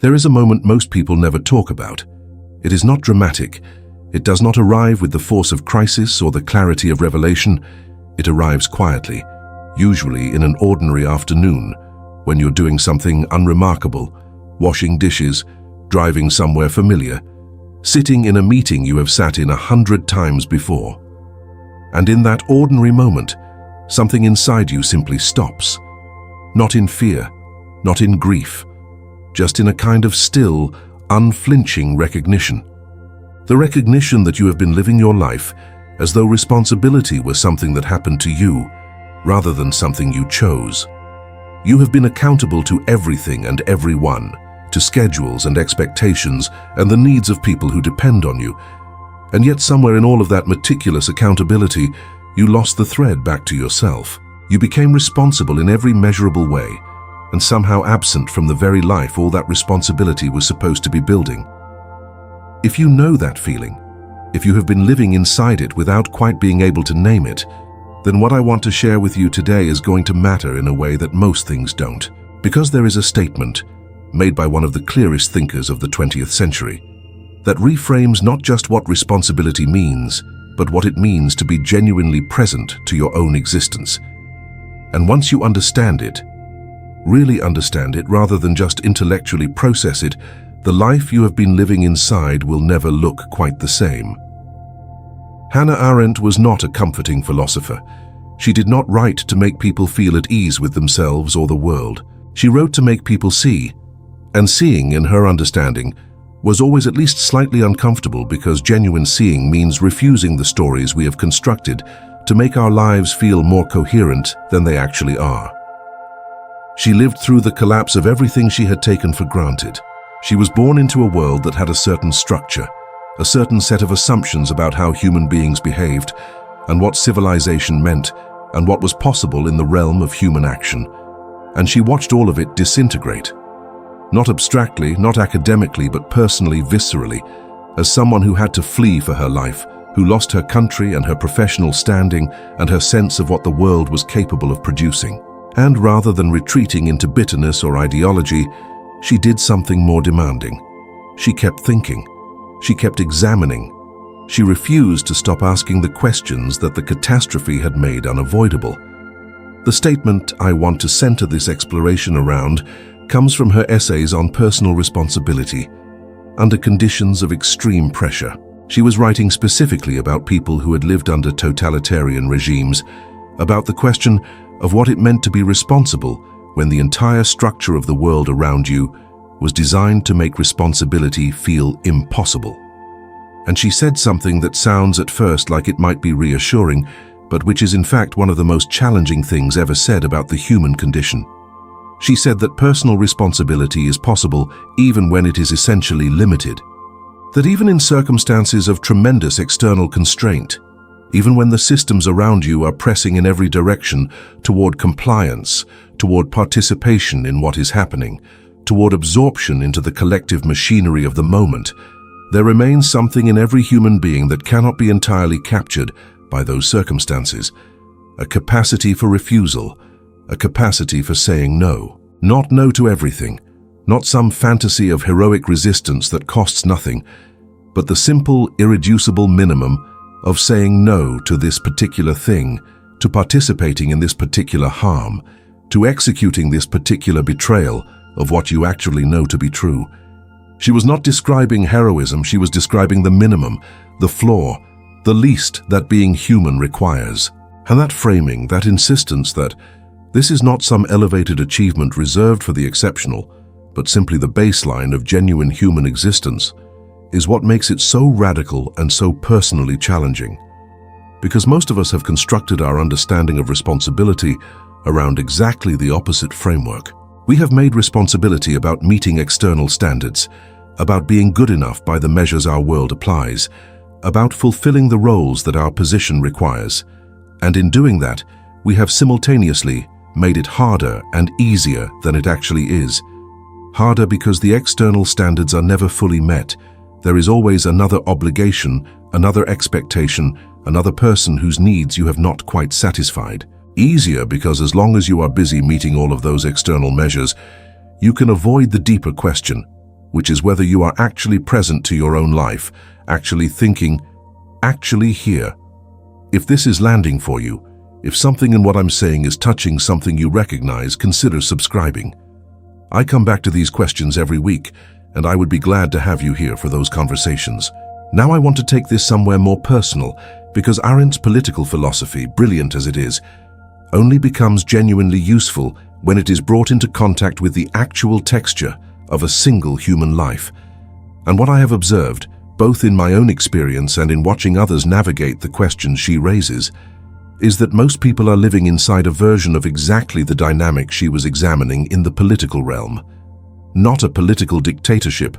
There is a moment most people never talk about. It is not dramatic. It does not arrive with the force of crisis or the clarity of revelation. It arrives quietly, usually in an ordinary afternoon, when you're doing something unremarkable, washing dishes, driving somewhere familiar, sitting in a meeting you have sat in 100 times before. And in that ordinary moment, something inside you simply stops. Not in fear, not in grief, just in a kind of still, unflinching recognition. The recognition that you have been living your life as though responsibility was something that happened to you, rather than something you chose. You have been accountable to everything and everyone, to schedules and expectations and the needs of people who depend on you. And yet somewhere in all of that meticulous accountability, you lost the thread back to yourself. You became responsible in every measurable way, and somehow absent from the very life all that responsibility was supposed to be building. If you know that feeling, if you have been living inside it without quite being able to name it, then what I want to share with you today is going to matter in a way that most things don't. Because there is a statement made by one of the clearest thinkers of the 20th century that reframes not just what responsibility means, but what it means to be genuinely present to your own existence. And once you understand it, really understand it rather than just intellectually process it, the life you have been living inside will never look quite the same. Hannah Arendt was not a comforting philosopher. She did not write to make people feel at ease with themselves or the world. She wrote to make people see, and seeing, in her understanding, was always at least slightly uncomfortable, because genuine seeing means refusing the stories we have constructed to make our lives feel more coherent than they actually are. She lived through the collapse of everything she had taken for granted. She was born into a world that had a certain structure, a certain set of assumptions about how human beings behaved, and what civilization meant, and what was possible in the realm of human action. And she watched all of it disintegrate. Not abstractly, not academically, but personally, viscerally, as someone who had to flee for her life, who lost her country and her professional standing and her sense of what the world was capable of producing. And rather than retreating into bitterness or ideology, she did something more demanding. She kept thinking. She kept examining. She refused to stop asking the questions that the catastrophe had made unavoidable. The statement I want to center this exploration around comes from her essays on personal responsibility, under conditions of extreme pressure. She was writing specifically about people who had lived under totalitarian regimes, about the question of what it meant to be responsible when the entire structure of the world around you was designed to make responsibility feel impossible. And she said something that sounds at first like it might be reassuring, but which is in fact one of the most challenging things ever said about the human condition. She said that personal responsibility is possible even when it is essentially limited. That even in circumstances of tremendous external constraint, even when the systems around you are pressing in every direction toward compliance, toward participation in what is happening, toward absorption into the collective machinery of the moment, there remains something in every human being that cannot be entirely captured by those circumstances. A capacity for refusal, a capacity for saying no. Not no to everything, not some fantasy of heroic resistance that costs nothing, but the simple, irreducible minimum of saying no to this particular thing, to participating in this particular harm, to executing this particular betrayal of what you actually know to be true. She was not describing heroism, she was describing the minimum, the flaw, the least that being human requires. And that framing, that insistence that this is not some elevated achievement reserved for the exceptional, but simply the baseline of genuine human existence, is what makes it so radical and so personally challenging. Because most of us have constructed our understanding of responsibility around exactly the opposite framework. We have made responsibility about meeting external standards, about being good enough by the measures our world applies, about fulfilling the roles that our position requires. And in doing that, we have simultaneously made it harder and easier than it actually is. Harder because the external standards are never fully met. There is always another obligation, another expectation, another person whose needs you have not quite satisfied. Easier because as long as you are busy meeting all of those external measures, you can avoid the deeper question, which is whether you are actually present to your own life, actually thinking, actually here. If this is landing for you, if something in what I'm saying is touching something you recognize, consider subscribing. I come back to these questions every week, and I would be glad to have you here for those conversations. Now I want to take this somewhere more personal, because Arendt's political philosophy, brilliant as it is, only becomes genuinely useful when it is brought into contact with the actual texture of a single human life. And what I have observed, both in my own experience and in watching others navigate the questions she raises, is that most people are living inside a version of exactly the dynamic she was examining in the political realm. Not a political dictatorship,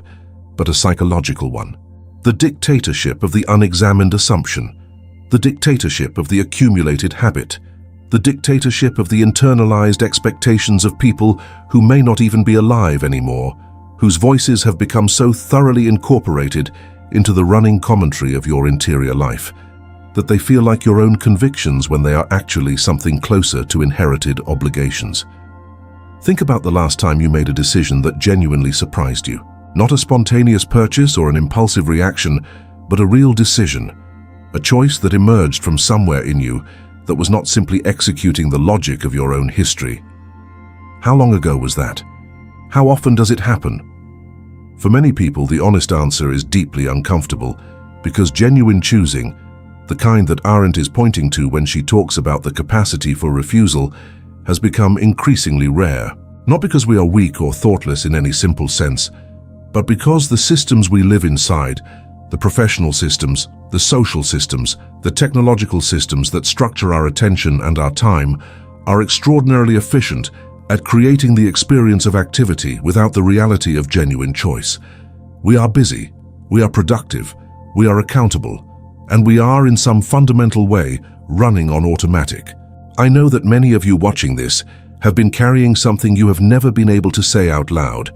but a psychological one. The dictatorship of the unexamined assumption, the dictatorship of the accumulated habit, the dictatorship of the internalized expectations of people who may not even be alive anymore, whose voices have become so thoroughly incorporated into the running commentary of your interior life, that they feel like your own convictions when they are actually something closer to inherited obligations. Think about the last time you made a decision that genuinely surprised you. Not a spontaneous purchase or an impulsive reaction, but a real decision, a choice that emerged from somewhere in you that was not simply executing the logic of your own history. How long ago was that? How often does it happen? For many people, the honest answer is deeply uncomfortable, because genuine choosing, the kind that Arendt is pointing to when she talks about the capacity for refusal, has become increasingly rare. Not because we are weak or thoughtless in any simple sense, but because the systems we live inside, the professional systems, the social systems, the technological systems that structure our attention and our time, are extraordinarily efficient at creating the experience of activity without the reality of genuine choice. We are busy, we are productive, we are accountable, and we are in some fundamental way running on automatic. I know that many of you watching this have been carrying something you have never been able to say out loud,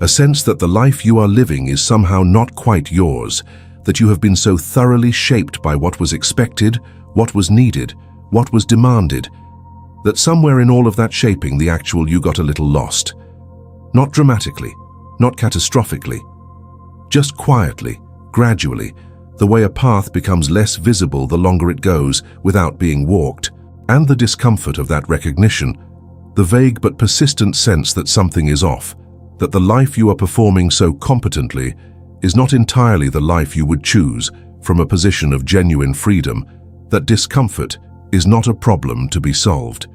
a sense that the life you are living is somehow not quite yours, that you have been so thoroughly shaped by what was expected, what was needed, what was demanded, that somewhere in all of that shaping the actual you got a little lost. Not dramatically, not catastrophically, just quietly, gradually, the way a path becomes less visible the longer it goes without being walked, and the discomfort of that recognition, the vague but persistent sense that something is off, that the life you are performing so competently is not entirely the life you would choose from a position of genuine freedom, that discomfort is not a problem to be solved.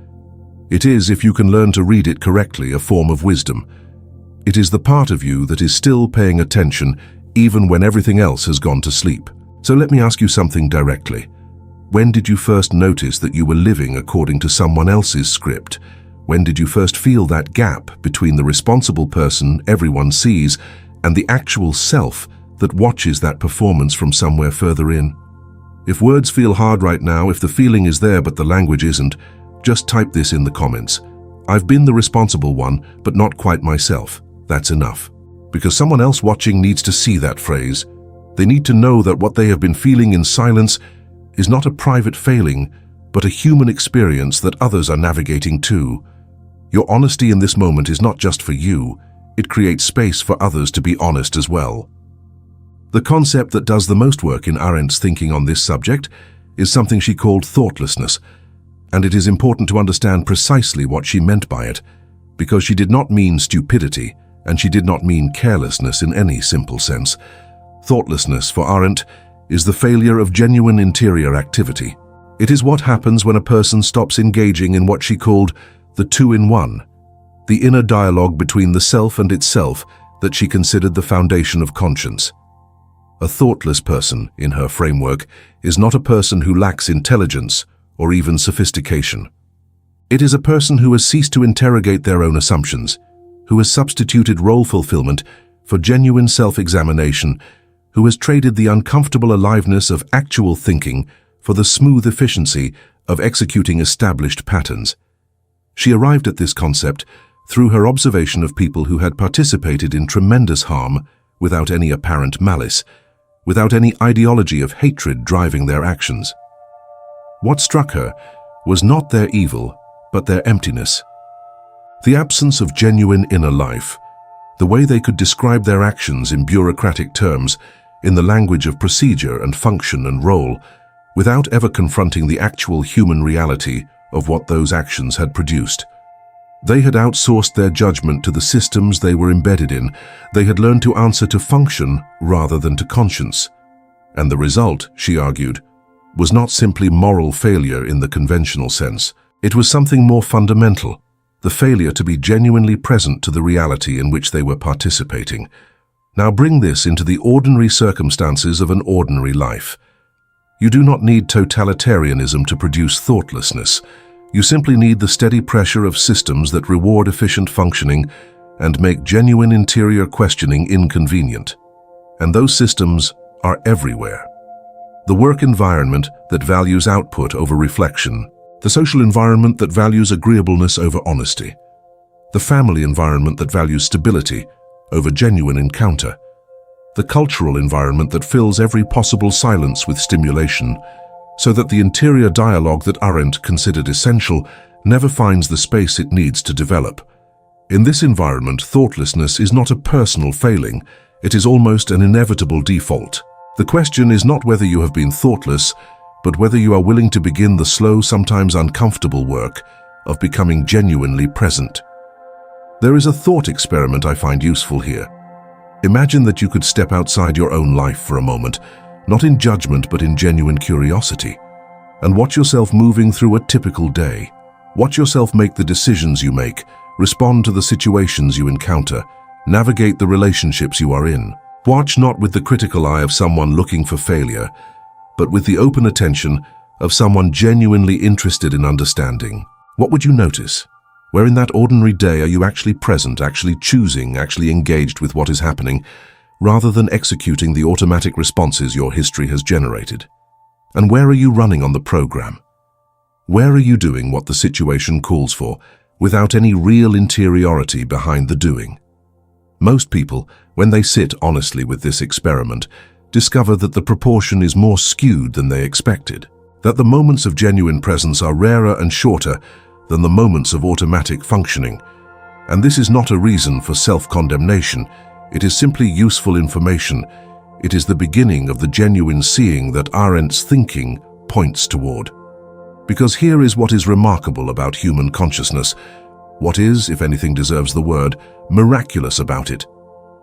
It is, if you can learn to read it correctly, a form of wisdom. It is the part of you that is still paying attention even when everything else has gone to sleep. So let me ask you something directly. When did you first notice that you were living according to someone else's script? When did you first feel that gap between the responsible person everyone sees and the actual self that watches that performance from somewhere further in? If words feel hard right now, if the feeling is there but the language isn't, just type this in the comments. I've been the responsible one, but not quite myself. That's enough. Because someone else watching needs to see that phrase. They need to know that what they have been feeling in silence is not a private failing, but a human experience that others are navigating too. Your honesty in this moment is not just for you, it creates space for others to be honest as well. The concept that does the most work in Arendt's thinking on this subject is something she called thoughtlessness, and it is important to understand precisely what she meant by it, because she did not mean stupidity, and she did not mean carelessness in any simple sense. Thoughtlessness, for Arendt, is the failure of genuine interior activity. It is what happens when a person stops engaging in what she called the two-in-one, the inner dialogue between the self and itself that she considered the foundation of conscience. A thoughtless person, in her framework, is not a person who lacks intelligence or even sophistication. It is a person who has ceased to interrogate their own assumptions, who has substituted role fulfillment for genuine self-examination, who has traded the uncomfortable aliveness of actual thinking for the smooth efficiency of executing established patterns. She arrived at this concept through her observation of people who had participated in tremendous harm without any apparent malice, without any ideology of hatred driving their actions. What struck her was not their evil, but their emptiness. The absence of genuine inner life, The way they could describe their actions in bureaucratic terms, in the language of procedure and function and role, without ever confronting the actual human reality of what those actions had produced. They had outsourced their judgment to the systems they were embedded in. They had learned to answer to function rather than to conscience. And the result, she argued, was not simply moral failure in the conventional sense. It was something more fundamental, the failure to be genuinely present to the reality in which they were participating. Now bring this into the ordinary circumstances of an ordinary life. You do not need totalitarianism to produce thoughtlessness. You simply need the steady pressure of systems that reward efficient functioning and make genuine interior questioning inconvenient. And those systems are everywhere. The work environment that values output over reflection, the social environment that values agreeableness over honesty, the family environment that values stability over genuine encounter, the cultural environment that fills every possible silence with stimulation, so that the interior dialogue that Arendt considered essential never finds the space it needs to develop. In this environment, thoughtlessness is not a personal failing, it is almost an inevitable default. The question is not whether you have been thoughtless, but whether you are willing to begin the slow, sometimes uncomfortable work of becoming genuinely present. There is a thought experiment I find useful here. Imagine that you could step outside your own life for a moment, not in judgment but in genuine curiosity, and watch yourself moving through a typical day. Watch yourself make the decisions you make, respond to the situations you encounter, navigate the relationships you are in. Watch not with the critical eye of someone looking for failure, but with the open attention of someone genuinely interested in understanding. What would you notice? Where in that ordinary day are you actually present, actually choosing, actually engaged with what is happening, rather than executing the automatic responses your history has generated? And where are you running on the program? Where are you doing what the situation calls for, without any real interiority behind the doing? Most people, when they sit honestly with this experiment, discover that the proportion is more skewed than they expected, that the moments of genuine presence are rarer and shorter than the moments of automatic functioning. And this is not a reason for self-condemnation. It is simply useful information. It is the beginning of the genuine seeing that Arendt's thinking points toward. Because here is what is remarkable about human consciousness, what is, if anything deserves the word, miraculous about it.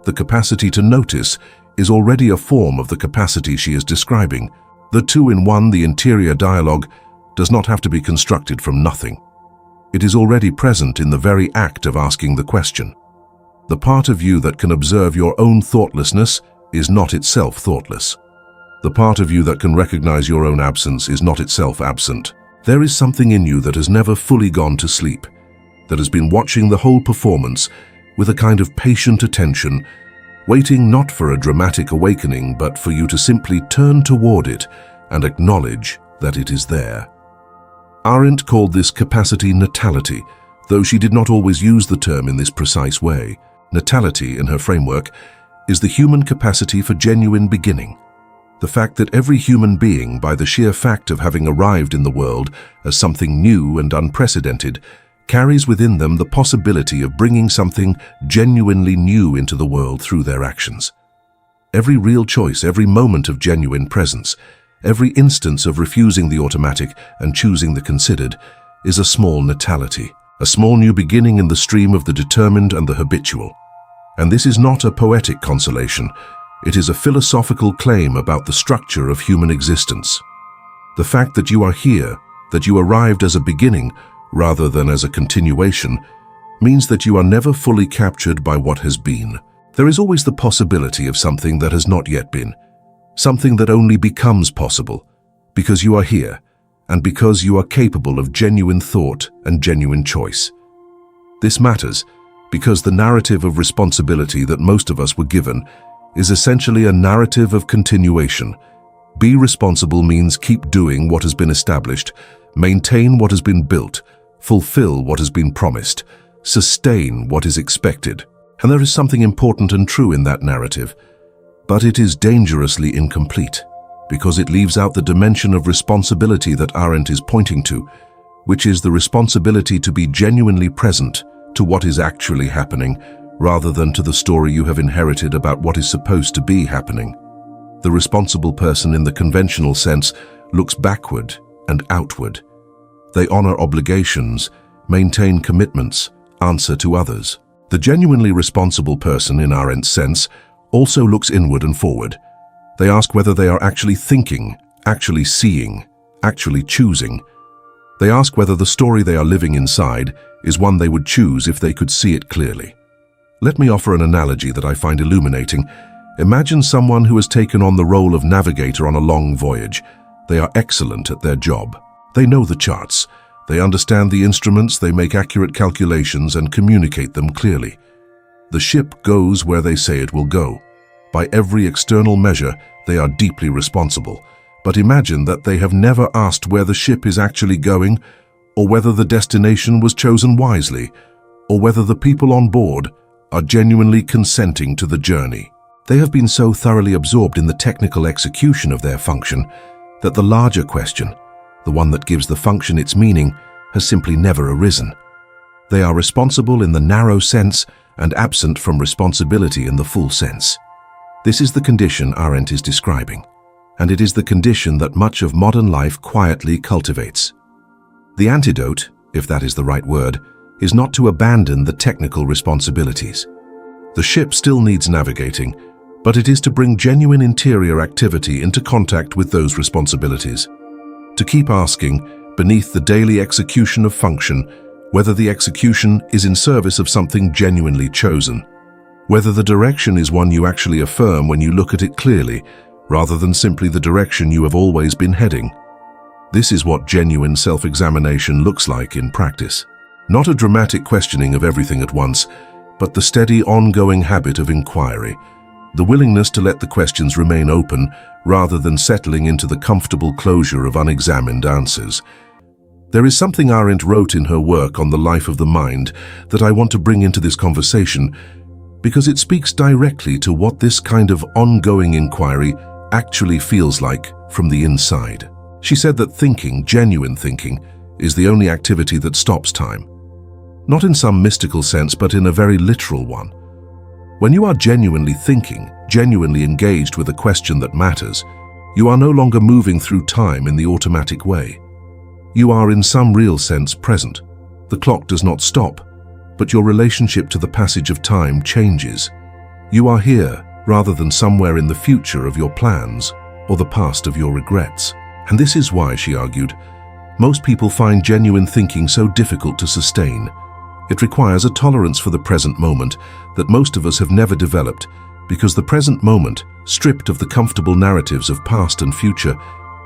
The capacity to notice is already a form of the capacity she is describing. The two-in-one, the interior dialogue, does not have to be constructed from nothing. It is already present in the very act of asking the question. The part of you that can observe your own thoughtlessness is not itself thoughtless. The part of you that can recognize your own absence is not itself absent. There is something in you that has never fully gone to sleep, that has been watching the whole performance with a kind of patient attention, waiting not for a dramatic awakening, but for you to simply turn toward it and acknowledge that it is there. Arendt called this capacity natality, though she did not always use the term in this precise way. Natality, in her framework, is the human capacity for genuine beginning. The fact that every human being, by the sheer fact of having arrived in the world as something new and unprecedented, carries within them the possibility of bringing something genuinely new into the world through their actions. Every real choice, every moment of genuine presence, every instance of refusing the automatic and choosing the considered, is a small natality, a small new beginning in the stream of the determined and the habitual. And this is not a poetic consolation, it is a philosophical claim about the structure of human existence. The fact that you are here, that you arrived as a beginning rather than as a continuation, means that you are never fully captured by what has been. There is always the possibility of something that has not yet been, something that only becomes possible, because you are here, and because you are capable of genuine thought and genuine choice. This matters because the narrative of responsibility that most of us were given is essentially a narrative of continuation. Be responsible means keep doing what has been established, maintain what has been built, fulfill what has been promised, sustain what is expected. And there is something important and true in that narrative, but it is dangerously incomplete, because it leaves out the dimension of responsibility that Arendt is pointing to, which is the responsibility to be genuinely present to what is actually happening, rather than to the story you have inherited about what is supposed to be happening. The responsible person in the conventional sense looks backward and outward. They honor obligations, maintain commitments, answer to others. The genuinely responsible person in Arendt's sense also looks inward and forward. They ask whether they are actually thinking, actually seeing, actually choosing. They ask whether the story they are living inside is one they would choose if they could see it clearly. Let me offer an analogy that I find illuminating. Imagine someone who has taken on the role of navigator on a long voyage. They are excellent at their job. They know the charts. They understand the instruments, they make accurate calculations and communicate them clearly. The ship goes where they say it will go. By every external measure, they are deeply responsible. But imagine that they have never asked where the ship is actually going, or whether the destination was chosen wisely, or whether the people on board are genuinely consenting to the journey. They have been so thoroughly absorbed in the technical execution of their function that the larger question, the one that gives the function its meaning, has simply never arisen. They are responsible in the narrow sense and absent from responsibility in the full sense. This is the condition Arendt is describing, and it is the condition that much of modern life quietly cultivates. The antidote, if that is the right word, is not to abandon the technical responsibilities. The ship still needs navigating, but it is to bring genuine interior activity into contact with those responsibilities. To keep asking, beneath the daily execution of function, whether the execution is in service of something genuinely chosen. Whether the direction is one you actually affirm when you look at it clearly, rather than simply the direction you have always been heading. This is what genuine self-examination looks like in practice. Not a dramatic questioning of everything at once, but the steady, ongoing habit of inquiry, the willingness to let the questions remain open rather than settling into the comfortable closure of unexamined answers. There is something Arendt wrote in her work on the life of the mind that I want to bring into this conversation because it speaks directly to what this kind of ongoing inquiry actually feels like from the inside. She said that thinking, genuine thinking, is the only activity that stops time. Not in some mystical sense, but in a very literal one. When you are genuinely thinking, genuinely engaged with a question that matters, you are no longer moving through time in the automatic way. You are in some real sense present. The clock does not stop, but your relationship to the passage of time changes. You are here rather than somewhere in the future of your plans or the past of your regrets. And this is why, she argued, most people find genuine thinking so difficult to sustain. It requires a tolerance for the present moment that most of us have never developed, because the present moment, stripped of the comfortable narratives of past and future,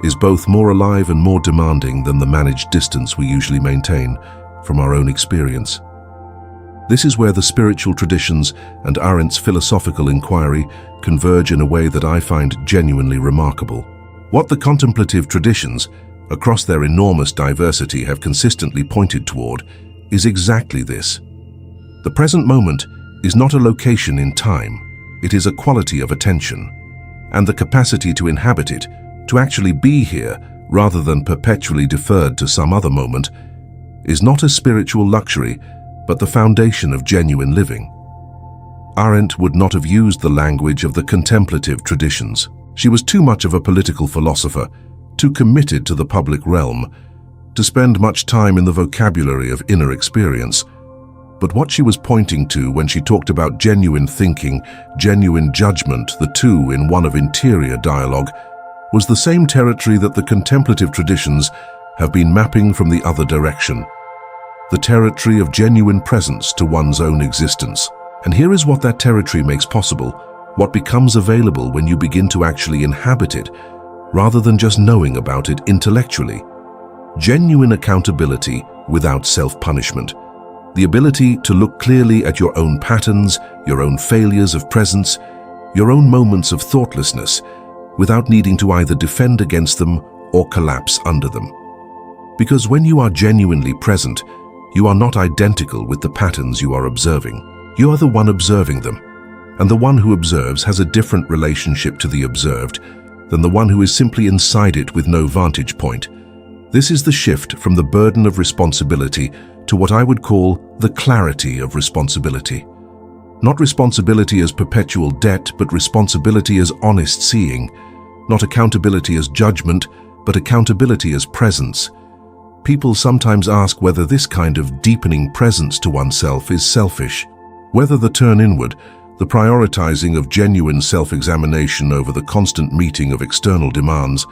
is both more alive and more demanding than the managed distance we usually maintain from our own experience. This is where the spiritual traditions and Arendt's philosophical inquiry converge in a way that I find genuinely remarkable. What the contemplative traditions, across their enormous diversity, have consistently pointed toward is exactly this. The present moment is not a location in time, it is a quality of attention, and the capacity to inhabit it, to actually be here rather than perpetually deferred to some other moment, is not a spiritual luxury, but the foundation of genuine living. Arendt would not have used the language of the contemplative traditions. She was too much of a political philosopher, too committed to the public realm, to spend much time in the vocabulary of inner experience. But what she was pointing to when she talked about genuine thinking, genuine judgment, the two in one of interior dialogue, was the same territory that the contemplative traditions have been mapping from the other direction. The territory of genuine presence to one's own existence. And here is what that territory makes possible, what becomes available when you begin to actually inhabit it, rather than just knowing about it intellectually. Genuine accountability without self-punishment. The ability to look clearly at your own patterns, your own failures of presence, your own moments of thoughtlessness, without needing to either defend against them or collapse under them. Because when you are genuinely present, you are not identical with the patterns you are observing. You are the one observing them, and the one who observes has a different relationship to the observed than the one who is simply inside it with no vantage point. This is the shift from the burden of responsibility to what I would call the clarity of responsibility. Not responsibility as perpetual debt, but responsibility as honest seeing. Not accountability as judgment, but accountability as presence. People sometimes ask whether this kind of deepening presence to oneself is selfish. Whether the turn inward, the prioritizing of genuine self-examination over the constant meeting of external demands,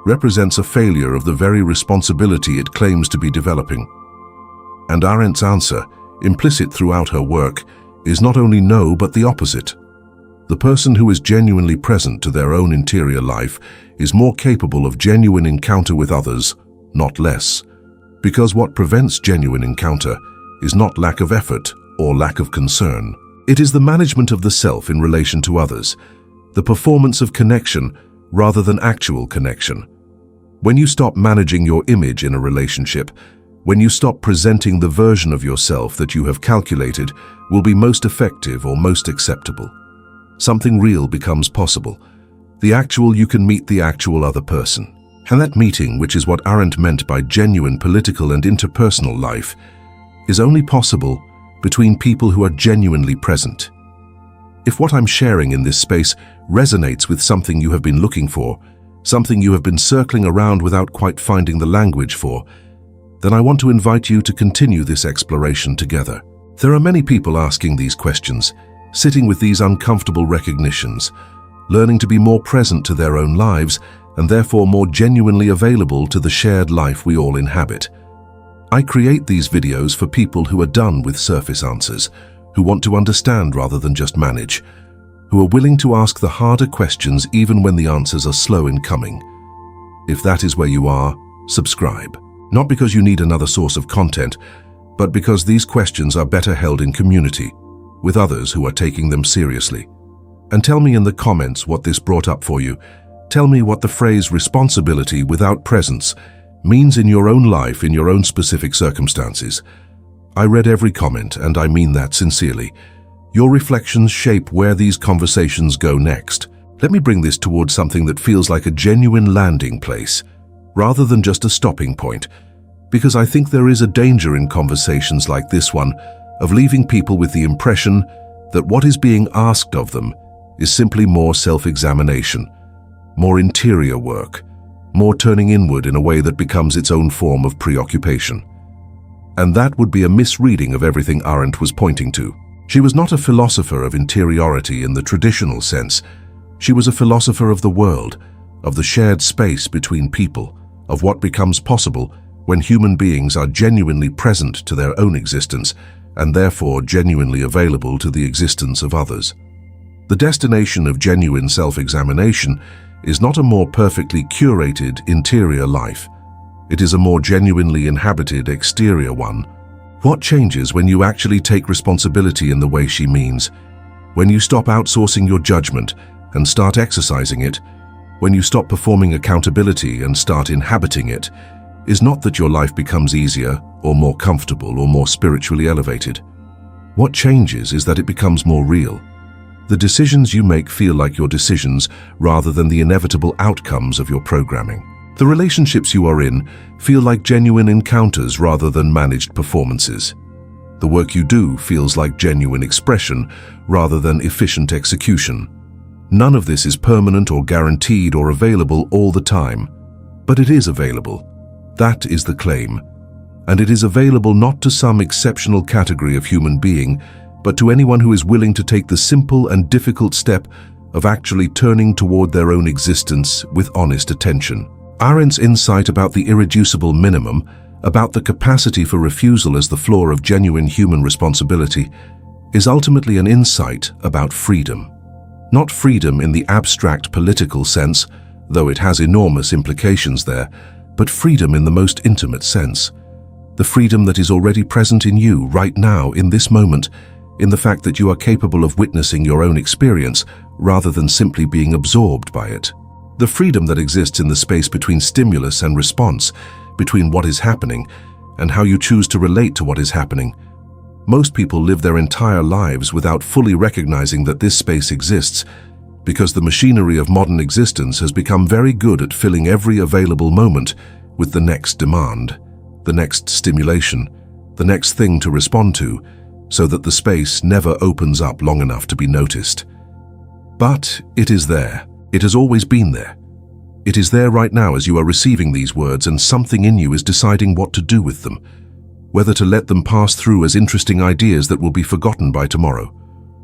represents a failure of the very responsibility it claims to be developing. And Arendt's answer, implicit throughout her work, is not only no but the opposite. The person who is genuinely present to their own interior life is more capable of genuine encounter with others, not less. Because what prevents genuine encounter is not lack of effort or lack of concern. It is the management of the self in relation to others, the performance of connection rather than actual connection. When you stop managing your image in a relationship, when you stop presenting the version of yourself that you have calculated will be most effective or most acceptable, something real becomes possible. The actual you can meet the actual other person. And that meeting, which is what Arendt meant by genuine political and interpersonal life, is only possible between people who are genuinely present. If what I'm sharing in this space resonates with something you have been looking for, something you have been circling around without quite finding the language for, then I want to invite you to continue this exploration together. There are many people asking these questions, sitting with these uncomfortable recognitions, learning to be more present to their own lives and therefore more genuinely available to the shared life we all inhabit. I create these videos for people who are done with surface answers, who want to understand rather than just manage, who are willing to ask the harder questions even when the answers are slow in coming. If that is where you are, subscribe. Not because you need another source of content, but because these questions are better held in community, with others who are taking them seriously. And tell me in the comments what this brought up for you. Tell me what the phrase responsibility without presence means in your own life, in your own specific circumstances. I read every comment, and I mean that sincerely. Your reflections shape where these conversations go next. Let me bring this towards something that feels like a genuine landing place, rather than just a stopping point, because I think there is a danger in conversations like this one of leaving people with the impression that what is being asked of them is simply more self-examination, more interior work, more turning inward in a way that becomes its own form of preoccupation. And that would be a misreading of everything Arendt was pointing to. She was not a philosopher of interiority in the traditional sense. She was a philosopher of the world, of the shared space between people, of what becomes possible when human beings are genuinely present to their own existence and therefore genuinely available to the existence of others. The destination of genuine self-examination is not a more perfectly curated interior life. It is a more genuinely inhabited exterior one. What changes when you actually take responsibility in the way she means? When you stop outsourcing your judgment and start exercising it, when you stop performing accountability and start inhabiting it, is not that your life becomes easier or more comfortable or more spiritually elevated. What changes is that it becomes more real. The decisions you make feel like your decisions rather than the inevitable outcomes of your programming. The relationships you are in feel like genuine encounters rather than managed performances. The work you do feels like genuine expression rather than efficient execution. None of this is permanent or guaranteed or available all the time, but it is available. That is the claim. And it is available not to some exceptional category of human being, but to anyone who is willing to take the simple and difficult step of actually turning toward their own existence with honest attention. Arendt's insight about the irreducible minimum, about the capacity for refusal as the floor of genuine human responsibility, is ultimately an insight about freedom. Not freedom in the abstract political sense, though it has enormous implications there, but freedom in the most intimate sense. The freedom that is already present in you right now, in this moment, in the fact that you are capable of witnessing your own experience rather than simply being absorbed by it. The freedom that exists in the space between stimulus and response, between what is happening and how you choose to relate to what is happening. Most people live their entire lives without fully recognizing that this space exists, because the machinery of modern existence has become very good at filling every available moment with the next demand, the next stimulation, the next thing to respond to, so that the space never opens up long enough to be noticed. But it is there. It has always been there. It is there right now as you are receiving these words, and something in you is deciding what to do with them, whether to let them pass through as interesting ideas that will be forgotten by tomorrow,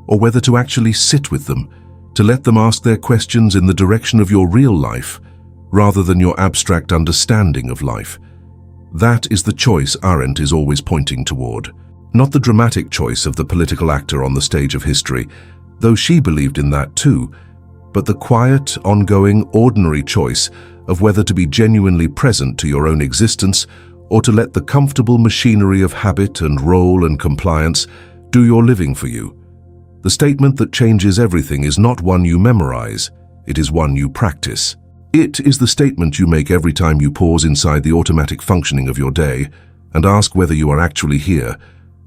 or whether to actually sit with them, to let them ask their questions in the direction of your real life, rather than your abstract understanding of life. That is the choice Arendt is always pointing toward. Not the dramatic choice of the political actor on the stage of history, though she believed in that too, but the quiet, ongoing, ordinary choice of whether to be genuinely present to your own existence or to let the comfortable machinery of habit and role and compliance do your living for you. The statement that changes everything is not one you memorize, it is one you practice. It is the statement you make every time you pause inside the automatic functioning of your day and ask whether you are actually here,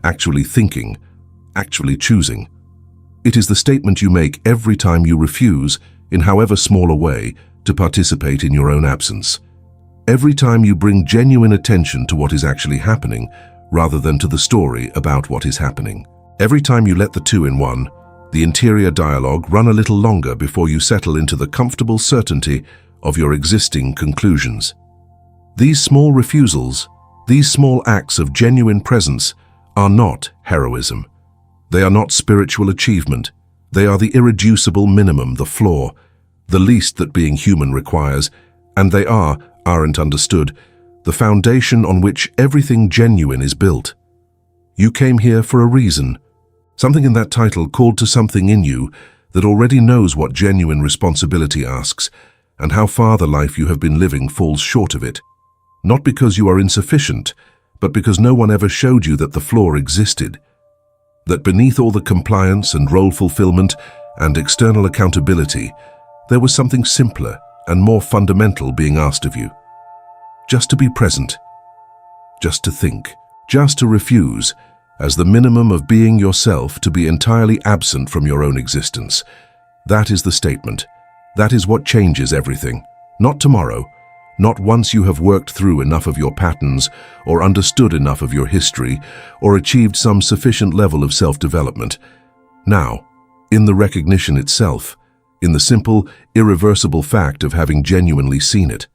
actually thinking, actually choosing. It is the statement you make every time you refuse, in however small a way, to participate in your own absence. Every time you bring genuine attention to what is actually happening, rather than to the story about what is happening. Every time you let the two in one, the interior dialogue, run a little longer before you settle into the comfortable certainty of your existing conclusions. These small refusals, these small acts of genuine presence, are not heroism. They are not spiritual achievement. They are the irreducible minimum, the flaw, the least that being human requires, and they are, Arendt understood, the foundation on which everything genuine is built. You came here for a reason. Something in that title called to something in you that already knows what genuine responsibility asks, and how far the life you have been living falls short of it. Not because you are insufficient, but because no one ever showed you that the flaw existed. That beneath all the compliance and role fulfillment and external accountability, there was something simpler and more fundamental being asked of you. Just to be present, just to think, just to refuse, as the minimum of being yourself, to be entirely absent from your own existence. That is the statement. That is what changes everything. Not tomorrow, not once you have worked through enough of your patterns or understood enough of your history or achieved some sufficient level of self-development. Now, in the recognition itself, in the simple, irreversible fact of having genuinely seen it.